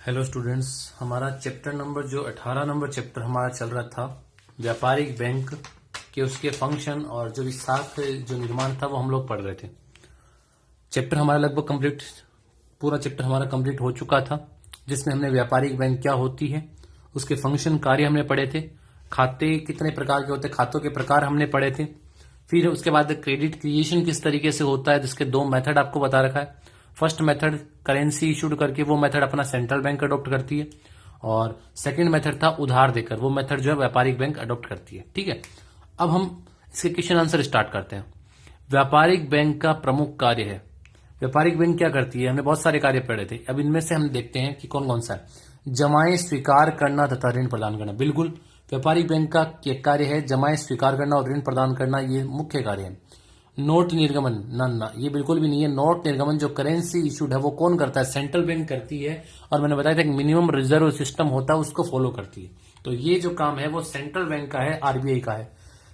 Hello students, हमारा chapter number जो 18 number chapter हमारा चल रहा था व्यापारिक बैंक के उसके फंक्शन और जो भी साख जो निर्माण था वो हम लोग पढ़ रहे थे। चैप्टर हमारा लगभग कंप्लीट, पूरा चैप्टर हमारा कंप्लीट हो चुका था, जिसमें हमने व्यापारिक बैंक क्या होती है, उसके फंक्शन कार्य हमने पढ़े थे, खाते कितने प्रकार के होते हैं, खातों के प्रकार हमने पढ़े थे। फिर उसके बाद क्रेडिट क्रिएशन किस तरीके से होता है, जिसके दो मेथड आपको बता रखा है। फर्स्ट मेथड करेंसी इशूड करके, वो मेथड अपना सेंट्रल बैंक अडॉप्ट करती है, और सेकंड मेथड था उधार देकर, वो मेथड जो है व्यापारिक बैंक अडॉप्ट करती है। ठीक है, अब हम इसके क्वेश्चन आंसर स्टार्ट करते हैं। व्यापारिक बैंक का प्रमुख कार्य है। व्यापारिक बैंक क्या करती है, हमने बहुत सारे कार्य पढ़े थे, अब इनमें से हम देखते हैं कि कौन कौन सा है। जमाएं स्वीकार करना तथा ऋण प्रदान करना, बिल्कुल व्यापारिक बैंक का कार्य है जमाएं स्वीकार करना और ऋण प्रदान करना, ये मुख्य कार्य है। नोट निर्गमन ना, ये बिल्कुल भी नहीं है। नोट निर्गमन जो करेंसी इशूड है वो कौन करता है, सेंट्रल बैंक करती है, और मैंने बताया था कि मिनिमम रिजर्व सिस्टम होता है उसको फॉलो करती है। तो ये जो काम है वो सेंट्रल बैंक का है, आरबीआई का है।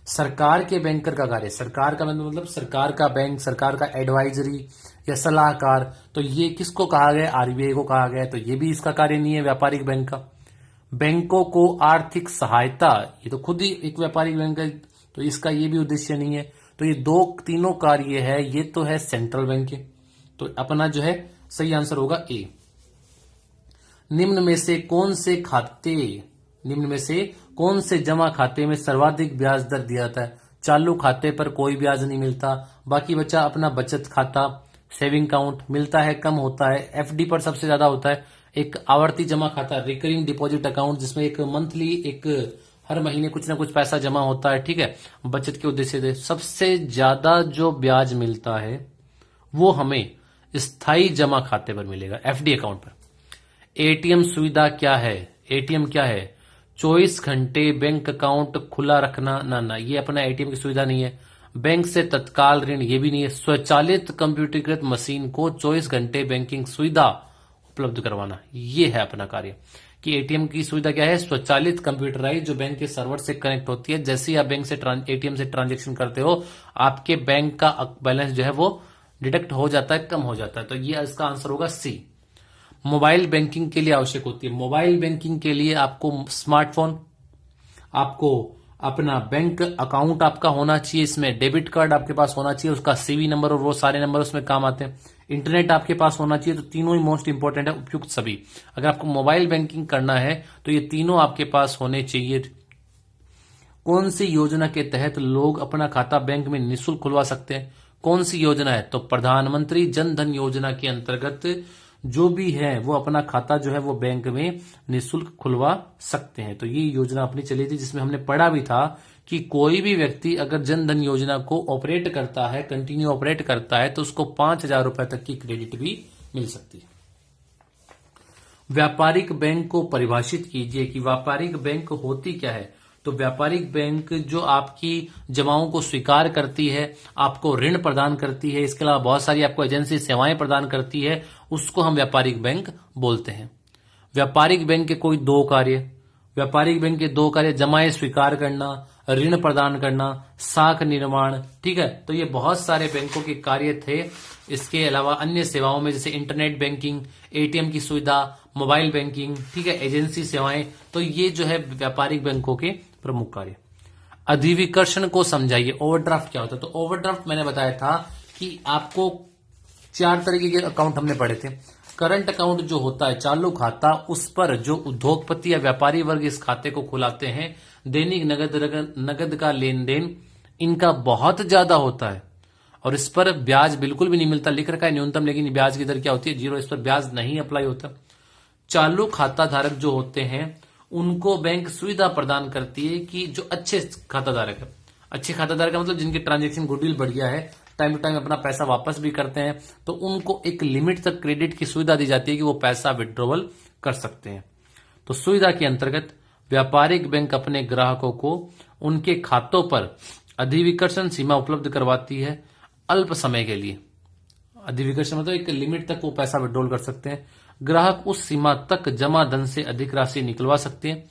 सरकार के बैंकर का कार्य, सरकार का मतलब सरकार का बैंक, सरकार का एडवाइजरी या सलाहकार, तो ये किसको कहा गया, आरबीआई को कहा गया, तो ये भी इसका कार्य नहीं है व्यापारिक बैंक का। बैंकों को आर्थिक सहायता, ये तो खुद ही एक व्यापारिक बैंक है, तो इसका ये भी उद्देश्य नहीं है। तो ये दो तीनों कार्य है, ये तो है सेंट्रल बैंक के, तो अपना जो है सही आंसर होगा ए। निम्न में से कौन से जमा खाते में सर्वाधिक ब्याज दर दिया जाता है। चालू खाते पर कोई ब्याज नहीं मिलता, बाकी बचा अपना बचत खाता, सेविंग अकाउंट मिलता है, कम होता है। एफडी पर सबसे ज्यादा होता है। एक आवर्ती जमा खाता, रिकरिंग डिपॉजिट अकाउंट, जिसमें एक मंथली, एक हर महीने कुछ ना कुछ पैसा जमा होता है। ठीक है, बचत के उद्देश्य से सबसे ज्यादा जो ब्याज मिलता है वो हमें स्थायी जमा खाते पर मिलेगा, एफडी अकाउंट पर। एटीएम सुविधा क्या है, एटीएम क्या है, 24 घंटे बैंक अकाउंट खुला रखना ना, ये अपना एटीएम की सुविधा नहीं है। बैंक से तत्काल ऋण, ये भी नहीं है। स्वचालित कंप्यूटरीकृत मशीन को 24 घंटे बैंकिंग सुविधा उपलब्ध करवाना, ये है अपना कार्य। कि एटीएम की सुविधा क्या है, स्वचालित कंप्यूटराइज, जो बैंक के सर्वर से कनेक्ट होती है। जैसे ही आप बैंक से एटीएम से ट्रांजेक्शन करते हो, आपके बैंक का बैलेंस जो है वो डिडक्ट हो जाता है, कम हो जाता है। तो ये इसका आंसर होगा सी। मोबाइल बैंकिंग के लिए आवश्यक होती है। मोबाइल बैंकिंग के लिए आपको स्मार्टफोन, आपको अपना बैंक अकाउंट आपका होना चाहिए, इसमें डेबिट कार्ड आपके पास होना चाहिए, उसका सीवी नंबर और वो सारे नंबर उसमें काम आते हैं। इंटरनेट आपके पास होना चाहिए। तो तीनों ही मोस्ट इंपोर्टेंट है, उपयुक्त सभी। अगर आपको मोबाइल बैंकिंग करना है तो ये तीनों आपके पास होने चाहिए। कौन सी योजना के तहत लोग अपना खाता बैंक में निःशुल्क खुलवा सकते हैं, कौन सी योजना है, तो प्रधानमंत्री जन धन योजना के अंतर्गत जो भी है वो अपना खाता जो है वो बैंक में निःशुल्क खुलवा सकते हैं। तो ये योजना अपनी चली थी, जिसमें हमने पढ़ा भी था कि कोई भी व्यक्ति अगर जन धन योजना को ऑपरेट करता है, कंटिन्यू ऑपरेट करता है, तो उसको 5,000 रुपए तक की क्रेडिट भी मिल सकती है। व्यापारिक बैंक को परिभाषित कीजिए कि व्यापारिक बैंक होती क्या है। तो व्यापारिक बैंक जो आपकी जमाओं को स्वीकार करती है, आपको ऋण प्रदान करती है, इसके अलावा बहुत सारी आपको एजेंसी सेवाएं प्रदान करती है, उसको हम व्यापारिक बैंक बोलते हैं। व्यापारिक बैंक के कोई दो कार्य, व्यापारिक बैंक के दो कार्य, जमाएं स्वीकार करना, ऋण प्रदान करना, साख निर्माण। ठीक है, तो ये बहुत सारे बैंकों के कार्य थे। इसके अलावा अन्य सेवाओं में जैसे इंटरनेट बैंकिंग, एटीएम की सुविधा, मोबाइल बैंकिंग, ठीक है, एजेंसी सेवाएं, तो ये जो है व्यापारिक बैंकों के प्रमुख कार्य। अधिविकर्षण को समझाइए। ओवरड्राफ्ट क्या होता है, तो ओवरड्राफ्ट मैंने बताया था कि आपको 4 तरीके के अकाउंट हमने पढ़े थे। करंट अकाउंट जो होता है, चालू खाता, उस पर जो उद्योगपति या व्यापारी वर्ग इस खाते को खुलाते हैं, दैनिक नगद का लेन देन इनका बहुत ज्यादा होता है, और इस पर ब्याज बिल्कुल भी नहीं मिलता। लिख रखा है न्यूनतम, लेकिन ब्याज की दर क्या होती है, 0। इस पर ब्याज नहीं अप्लाई होता। चालू खाता धारक जो होते हैं उनको बैंक सुविधा प्रदान करती है कि जो अच्छे खाता धारक है, अच्छे खाता धारक मतलब जिनकी ट्रांजेक्शन गुडविल बढ़िया है, टाइम टू टाइम अपना पैसा वापस भी करते हैं, तो उनको एक लिमिट तक क्रेडिट की सुविधा दी जाती है कि वो पैसा विड्रॉवल कर सकते हैं। तो सुविधा के अंतर्गत व्यापारिक बैंक अपने ग्राहकों को उनके खातों पर अधिविकर्षण सीमा उपलब्ध करवाती है अल्प समय के लिए। अधिविकर्षण मतलब एक लिमिट तक वो पैसा विड्रॉल कर सकते हैं। ग्राहक उस सीमा तक जमा धन से अधिक राशि निकलवा सकते हैं।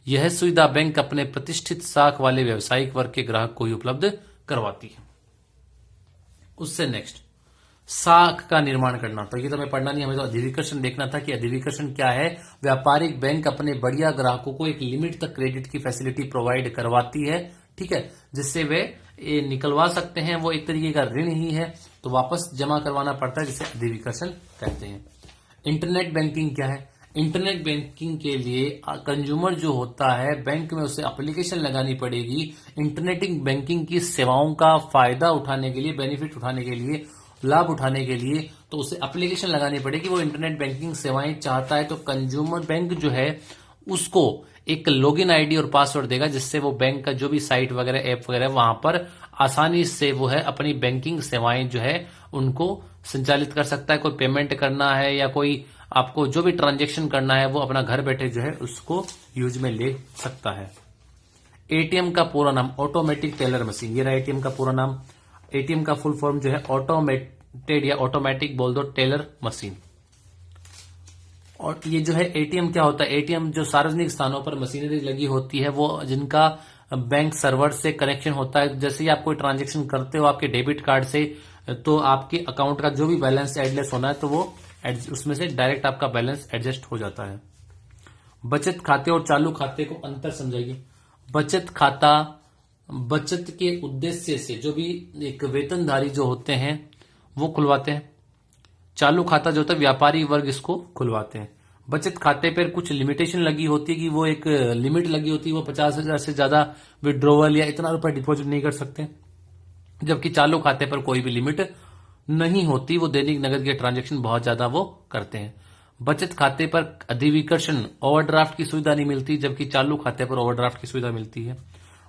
यह सुविधा बैंक अपने प्रतिष्ठित साख वाले व्यावसायिक वर्ग के ग्राहक को ही उपलब्ध करवाती है। उससे नेक्स्ट, साख का निर्माण करना। तो ये तो हमें पढ़ना नहीं, हमें तो अधिविकर्षण देखना था कि अधिविकर्षण क्या है। व्यापारिक बैंक अपने बढ़िया ग्राहकों को एक लिमिट तक क्रेडिट की फैसिलिटी प्रोवाइड करवाती है, ठीक है, जिससे वे निकलवा सकते हैं। वो एक तरीके का ऋण ही है, तो वापस जमा करवाना पड़ता है, जिसे अधिविकर्षण कहते हैं। इंटरनेट बैंकिंग क्या है? इंटरनेट बैंकिंग के लिए कंज्यूमर जो होता है, बैंक में उसे एप्लीकेशन लगानी पड़ेगी इंटरनेट बैंकिंग की सेवाओं का फायदा उठाने के लिए, बेनिफिट उठाने के लिए, लाभ उठाने के लिए। तो उसे एप्लीकेशन लगानी पड़ेगी, वो इंटरनेट बैंकिंग सेवाएं चाहता है। तो कंज्यूमर बैंक जो है उसको एक लॉगिन आईडी और पासवर्ड देगा, जिससे वो बैंक का जो भी साइट वगैरह, ऐप वगैरह, वहां पर आसानी से वो है अपनी बैंकिंग सेवाएं जो है उनको संचालित कर सकता है। कोई पेमेंट करना है या कोई आपको जो भी ट्रांजेक्शन करना है, वो अपना घर बैठे जो है उसको यूज में ले सकता है। एटीएम का पूरा नाम ऑटोमेटिक टेलर मशीन। ये रहा एटीएम का पूरा नाम। एटीएम का फुल फॉर्म जो है ऑटोमेटेड या ऑटोमेटिक बोल दो टेलर मशीन। और ये जो है एटीएम क्या होता है? एटीएम जो सार्वजनिक स्थानों पर मशीनरी लगी होती है, वो जिनका बैंक सर्वर से कनेक्शन होता है। जैसे ही आप कोई ट्रांजेक्शन करते हो आपके डेबिट कार्ड से, तो आपके अकाउंट का जो भी बैलेंस एडलेस होना है, तो वो उसमें से डायरेक्ट आपका बैलेंस एडजस्ट हो जाता है। बचत खाते और चालू खाते को अंतर समझाइए। बचत खाता बचत के उद्देश्य से जो भी एक वेतनधारी जो होते हैं वो खुलवाते हैं। चालू खाता जो होता है व्यापारी वर्ग इसको खुलवाते हैं। बचत खाते पर कुछ लिमिटेशन लगी होती है कि वो एक लिमिट लगी होती है, वो 50,000 से ज्यादा विड्रॉवल या इतना रुपए डिपॉजिट नहीं कर सकते। जबकि चालू खाते पर कोई भी लिमिट नहीं होती, वो दैनिक नगद के ट्रांजैक्शन बहुत ज्यादा वो करते हैं। बचत खाते पर अधिविकर्षण ओवरड्राफ्ट की सुविधा नहीं मिलती, जबकि चालू खाते पर ओवरड्राफ्ट की सुविधा मिलती है।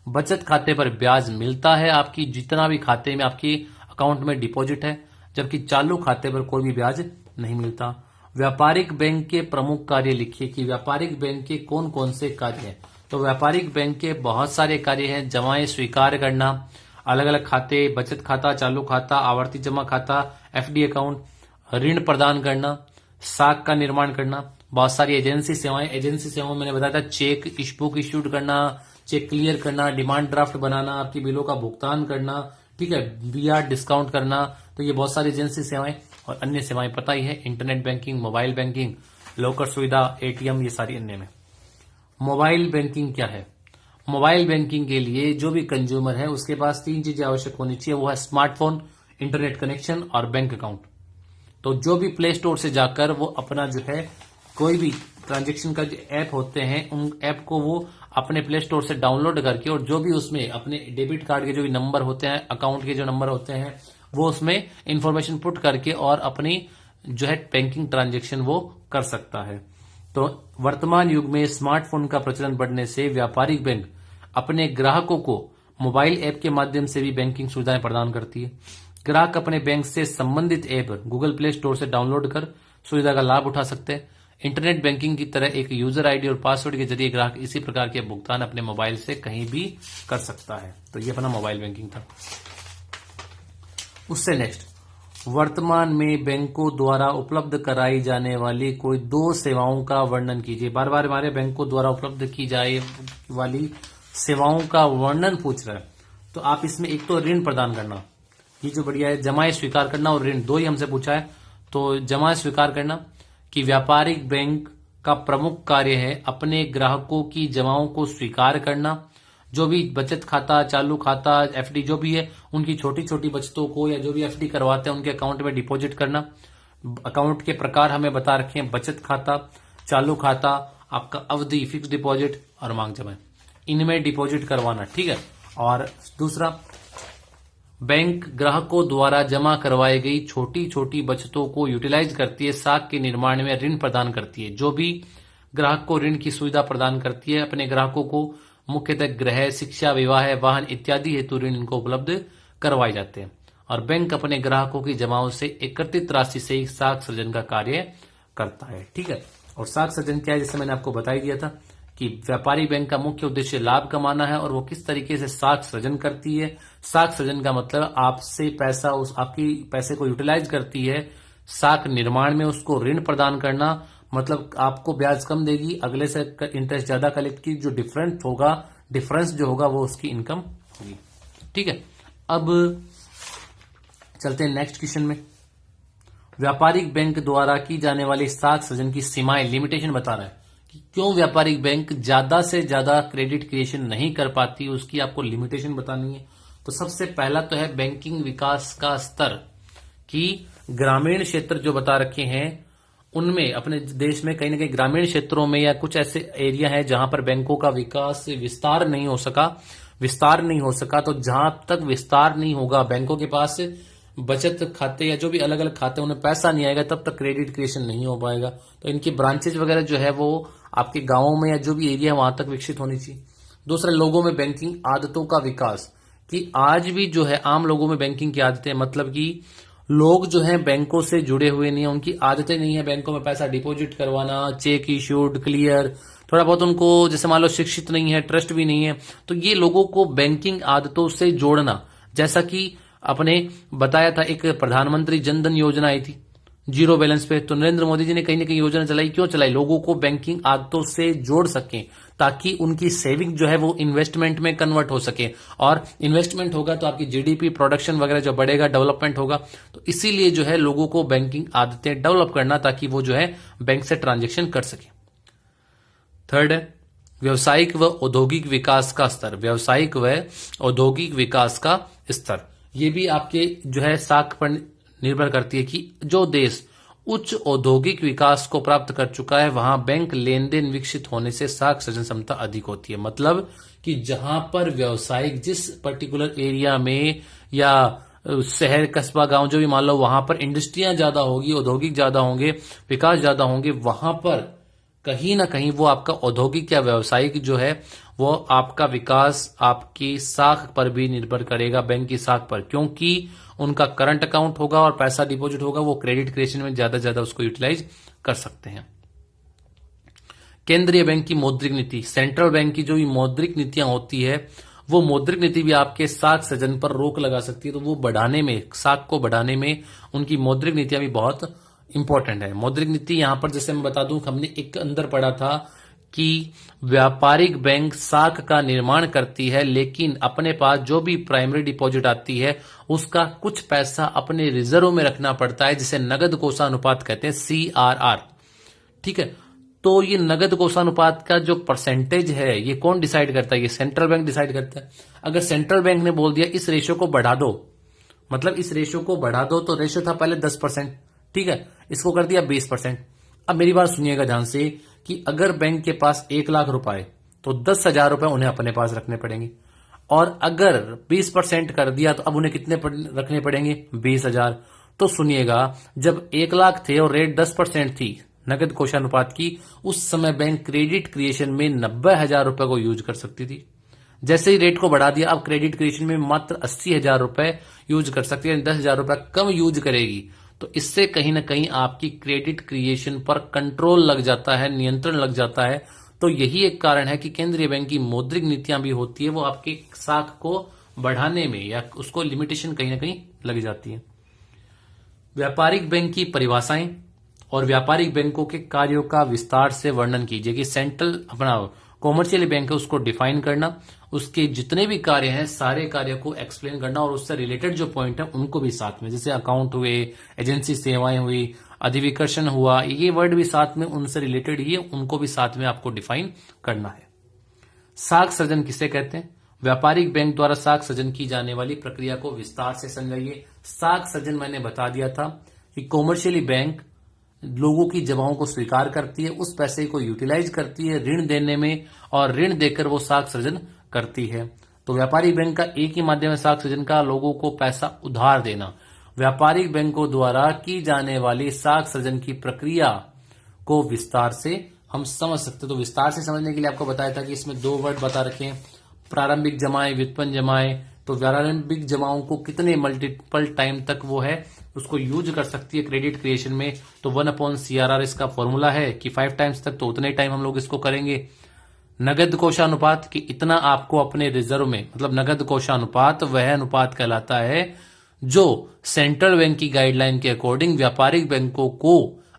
बचत खाते पर ब्याज मिलता है आपकी जितना भी खाते में आपकी अकाउंट में डिपॉजिट है, जबकि चालू खाते पर कोई भी ब्याज नहीं मिलता। व्यापारिक बैंक के प्रमुख कार्य लिखिए कि व्यापारिक बैंक के कौन कौन से कार्य हैं। तो व्यापारिक बैंक के बहुत सारे कार्य हैं। जमाएं स्वीकार करना, अलग अलग खाते, बचत खाता, चालू खाता, आवर्ती जमा खाता, एफडी अकाउंट, ऋण प्रदान करना, साख का निर्माण करना, बहुत सारी एजेंसी सेवाएं। एजेंसी सेवाओं मैंने बताया था चेक बुक इश्यूड करना, चेक क्लियर करना, डिमांड ड्राफ्ट बनाना, आपकी बिलों का भुगतान करना, ठीक है, बीआर डिस्काउंट करना। तो ये बहुत सारी एजेंसी सेवाएं और अन्य सेवाएं पता ही है। Internet banking, mobile banking, locker सुविधा, एटीएम, ये सारी अन्य में। मोबाइल बैंकिंग क्या है? मोबाइल बैंकिंग के लिए जो भी कंज्यूमर है उसके पास 3 चीजें आवश्यक होनी चाहिए। वो है स्मार्टफोन, इंटरनेट कनेक्शन और बैंक अकाउंट। तो जो भी प्ले स्टोर से जाकर वो अपना जो है कोई भी ट्रांजैक्शन का जो ऐप होते हैं, उन ऐप को वो अपने प्ले स्टोर से डाउनलोड करके, और जो भी उसमें अपने डेबिट कार्ड के जो भी नंबर होते हैं, अकाउंट के जो नंबर होते हैं, वो उसमें इंफॉर्मेशन पुट करके और अपनी जो है बैंकिंग ट्रांजैक्शन वो कर सकता है। तो वर्तमान युग में स्मार्टफोन का प्रचलन बढ़ने से व्यापारिक बैंक अपने ग्राहकों को मोबाइल ऐप के माध्यम से भी बैंकिंग सुविधाएं प्रदान करती है। ग्राहक अपने बैंक से संबंधित ऐप गूगल प्ले स्टोर से डाउनलोड कर सुविधा का लाभ उठा सकते हैं। इंटरनेट बैंकिंग की तरह एक यूजर आईडी और पासवर्ड के जरिए ग्राहक इसी प्रकार के भुगतान अपने मोबाइल से कहीं भी कर सकता है। तो ये अपना मोबाइल बैंकिंग था। उससे नेक्स्ट, वर्तमान में बैंकों द्वारा उपलब्ध कराई जाने वाली कोई 2 सेवाओं का वर्णन कीजिए। बार बार हमारे बैंकों द्वारा उपलब्ध की जाए वाली सेवाओं का वर्णन पूछ रहा है। तो आप इसमें एक तो ऋण प्रदान करना, ये जो बढ़िया है, जमाएं स्वीकार करना और ऋण, 2 ही हमसे पूछा है। तो जमाएं स्वीकार करना कि व्यापारिक बैंक का प्रमुख कार्य है अपने ग्राहकों की जमाओं को स्वीकार करना। जो भी बचत खाता, चालू खाता, एफडी जो भी है, उनकी छोटी छोटी बचतों को या जो भी एफडी करवाते हैं उनके अकाउंट में डिपॉजिट करना। अकाउंट के प्रकार हमें बता रखे हैं, बचत खाता, चालू खाता, आपका अवधि फिक्स डिपॉजिट और मांग जमा, इनमें डिपॉजिट करवाना, ठीक है। और दूसरा, बैंक ग्राहकों द्वारा जमा करवाई गई छोटी छोटी बचतों को यूटिलाइज करती है, साख के निर्माण में ऋण प्रदान करती है। जो भी ग्राहक को ऋण की सुविधा प्रदान करती है, अपने ग्राहकों को मुख्यतः गृह, शिक्षा, विवाह, वाहन इत्यादि हेतु ऋण इनको उपलब्ध करवाए जाते हैं। और बैंक अपने ग्राहकों की जमाओं से एकत्रित राशि से ही साख सृजन का कार्य करता है, ठीक है। और साख सृजन क्या है, जैसे मैंने आपको बता ही दिया था कि व्यापारी बैंक का मुख्य उद्देश्य लाभ कमाना है, और वो किस तरीके से साख सृजन करती है। साख सृजन का मतलब आपसे पैसा, उस आपकी पैसे को यूटिलाइज करती है साख निर्माण में, उसको ऋण प्रदान करना, मतलब आपको ब्याज कम देगी, अगले से इंटरेस्ट ज्यादा कलेक्ट की, जो डिफरेंस जो होगा वो उसकी इनकम होगी, ठीक है। अब चलते हैं नेक्स्ट क्वेश्चन में। व्यापारिक बैंक द्वारा की जाने वाली साख सृजन की सीमाएं, लिमिटेशन बता रहा है कि क्यों व्यापारिक बैंक ज्यादा से ज्यादा क्रेडिट क्रिएशन नहीं कर पाती, उसकी आपको लिमिटेशन बतानी है। तो सबसे पहला तो है बैंकिंग विकास का स्तर, कि ग्रामीण क्षेत्र जो बता रखे हैं उनमें, अपने देश में कहीं ना कहीं ग्रामीण क्षेत्रों में या कुछ ऐसे एरिया है जहां पर बैंकों का विस्तार नहीं हो सका, तो जहां तक विस्तार नहीं होगा, बैंकों के पास बचत खाते या जो भी अलग अलग खाते उन्हें पैसा नहीं आएगा, तब तक क्रेडिट क्रिएशन नहीं हो पाएगा। तो इनकी ब्रांचेज वगैरह जो है वो आपके गांवों में या जो भी एरिया है वहां तक विकसित होनी चाहिए। दूसरा, लोगों में बैंकिंग आदतों का विकास, कि आज भी जो है आम लोगों में बैंकिंग की आदतें, मतलब कि लोग जो हैं बैंकों से जुड़े हुए नहीं है, उनकी आदतें नहीं है बैंकों में पैसा डिपॉजिट करवाना, चेक इश्यूड, क्लियर, थोड़ा बहुत उनको जैसे मान लो शिक्षित नहीं है, ट्रस्ट भी नहीं है, तो ये लोगों को बैंकिंग आदतों से जोड़ना, जैसा कि अपने बताया था एक प्रधानमंत्री जनधन योजना आई थी जीरो बैलेंस पे, तो नरेंद्र मोदी जी ने कहीं ना कहीं योजना चलाई, क्यों चलाई, लोगों को बैंकिंग आदतों से जोड़ सकें, ताकि उनकी सेविंग जो है वो इन्वेस्टमेंट में कन्वर्ट हो सके, और इन्वेस्टमेंट होगा तो आपकी जीडीपी प्रोडक्शन वगैरह जो बढ़ेगा, डेवलपमेंट होगा। तो इसीलिए जो है लोगों को बैंकिंग आदतें डेवलप करना, ताकि वो जो है बैंक से ट्रांजेक्शन कर सके। थर्ड है व्यवसायिक व औद्योगिक विकास का स्तर, व्यवसायिक व औद्योगिक विकास का स्तर, ये भी आपके जो है साख पर निर्भर करती है कि जो देश उच्च औद्योगिक विकास को प्राप्त कर चुका है वहां बैंक लेन देन विकसित होने से साख सृजन क्षमता अधिक होती है। मतलब कि जहां पर व्यवसायिक जिस पर्टिकुलर एरिया में या शहर कस्बा गांव जो भी मान लो, वहां पर इंडस्ट्रियां ज्यादा होगी, औद्योगिक ज्यादा होंगे, विकास ज्यादा होंगे, वहां पर कहीं ना कहीं वो आपका औद्योगिक या व्यवसायिक जो है वो आपका विकास आपकी साख पर भी निर्भर करेगा, बैंक की साख पर, क्योंकि उनका करंट अकाउंट होगा और पैसा डिपॉजिट होगा, वो क्रेडिट क्रिएशन में ज्यादा से ज्यादा उसको यूटिलाइज कर सकते हैं। केंद्रीय बैंक की मौद्रिक नीति, सेंट्रल बैंक की जो भी मौद्रिक नीतियां होती है, वो मौद्रिक नीति भी आपके साख सृजन पर रोक लगा सकती है। तो वो बढ़ाने में, साख को बढ़ाने में उनकी मौद्रिक नीतियां भी बहुत इंपॉर्टेंट है। मौद्रिक नीति यहां पर जैसे मैं बता दूं, हमने एक अंदर पढ़ा था कि व्यापारिक बैंक साख का निर्माण करती है, लेकिन अपने पास जो भी प्राइमरी डिपॉजिट आती है उसका कुछ पैसा अपने रिजर्व में रखना पड़ता है, जिसे नगद कोषानुपात कहते हैं, CRR। ठीक है, तो ये नगद कोषानुपात का जो परसेंटेज है ये कौन डिसाइड करता है, ये सेंट्रल बैंक डिसाइड करता है। अगर सेंट्रल बैंक ने बोल दिया इस रेशियो को बढ़ा दो, मतलब इस रेशियो को बढ़ा दो, तो रेशियो था पहले 10%, ठीक है, इसको कर दिया 20%। अब मेरी बात सुनिएगा ध्यान से कि अगर बैंक के पास 1 लाख रुपए, तो 10,000 रुपए उन्हें अपने पास रखने पड़ेंगे, और अगर 20% कर दिया तो अब उन्हें कितने रखने पड़ेंगे, 20,000। तो सुनिएगा, जब 1 लाख थे और रेट 10% थी नगद कोषानुपात की, उस समय बैंक क्रेडिट क्रिएशन में 90,000 रुपए को यूज कर सकती थी। जैसे ही रेट को बढ़ा दिया, अब क्रेडिट क्रिएशन में मात्र 80,000 रुपए यूज कर सकती है, 10,000 रुपए कम यूज करेगी। तो इससे कहीं ना कहीं आपकी क्रेडिट क्रिएशन पर कंट्रोल लग जाता है, नियंत्रण लग जाता है। तो यही एक कारण है कि केंद्रीय बैंक की मौद्रिक नीतियां भी होती है, वो आपके साख को बढ़ाने में या उसको लिमिटेशन कहीं ना कहीं लग जाती है। व्यापारिक बैंक की परिभाषाएं और व्यापारिक बैंकों के कार्यों का विस्तार से वर्णन कीजिए, कि सेंट्रल अपना कॉमर्शियल बैंक है उसको डिफाइन करना, उसके जितने भी कार्य हैं सारे कार्य को एक्सप्लेन करना, और उससे रिलेटेड जो पॉइंट है उनको भी साथ में, जैसे अकाउंट हुए, एजेंसी सेवाएं हुई, अधिविकर्षण हुआ, ये वर्ड भी साथ में उनसे रिलेटेड ही है, उनको भी साथ में आपको डिफाइन करना है। साख सृजन किसे कहते हैं? व्यापारिक बैंक द्वारा साख सृजन की जाने वाली प्रक्रिया को विस्तार से समझाइए। साख सृजन मैंने बता दिया था कि कॉमर्शियली बैंक लोगों की जमाओं को स्वीकार करती है, उस पैसे को यूटिलाइज करती है ऋण देने में, और ऋण देकर वो साख सृजन करती है। तो व्यापारिक बैंक का एक ही माध्यम है साख सृजन का, लोगों को पैसा उधार देना। व्यापारिक बैंकों द्वारा की जाने वाली साख सृजन की प्रक्रिया को विस्तार से हम समझ सकते। तो विस्तार से समझने के लिए आपको बताया था कि इसमें 2 वर्ड बता रखे हैं, प्रारंभिक जमाएं, व्युत्पन्न जमाएं। तो प्रारंभिक जमाओं को कितने मल्टीपल टाइम तक वो है उसको यूज कर सकती है क्रेडिट क्रिएशन में, तो 1/CRR इसका फॉर्मूला है कि 5 टाइम्स तक, तो उतने टाइम हम लोग इसको करेंगे। नगद कोषानुपात कि इतना आपको अपने रिजर्व में, मतलब नगद कोषानुपात वह अनुपात कहलाता है जो सेंट्रल बैंक की गाइडलाइन के अकॉर्डिंग व्यापारिक बैंकों को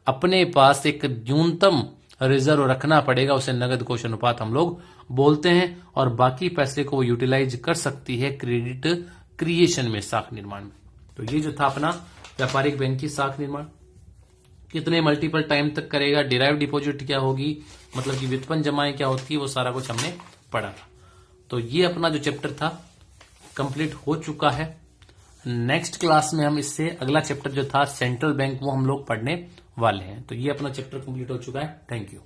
अपने पास एक न्यूनतम रिजर्व रखना पड़ेगा, उसे नगद कोष अनुपात हम लोग बोलते हैं, और बाकी पैसे को वो यूटिलाइज कर सकती है क्रेडिट क्रिएशन में, साख निर्माण में। तो ये जो था अपना व्यापारिक बैंक की साख निर्माण। कितने मल्टीपल टाइम तक करेगा, डिराइव डिपॉजिट क्या होगी, मतलब कि व्युत्पन्न जमाएं क्या होती है, वो सारा कुछ हमने पढ़ा था। तो ये अपना जो चैप्टर था कंप्लीट हो चुका है। नेक्स्ट क्लास में हम इससे अगला चैप्टर जो था सेंट्रल बैंक, वो हम लोग पढ़ने वाले हैं। तो ये अपना चैप्टर कंप्लीट हो चुका है। Thank you.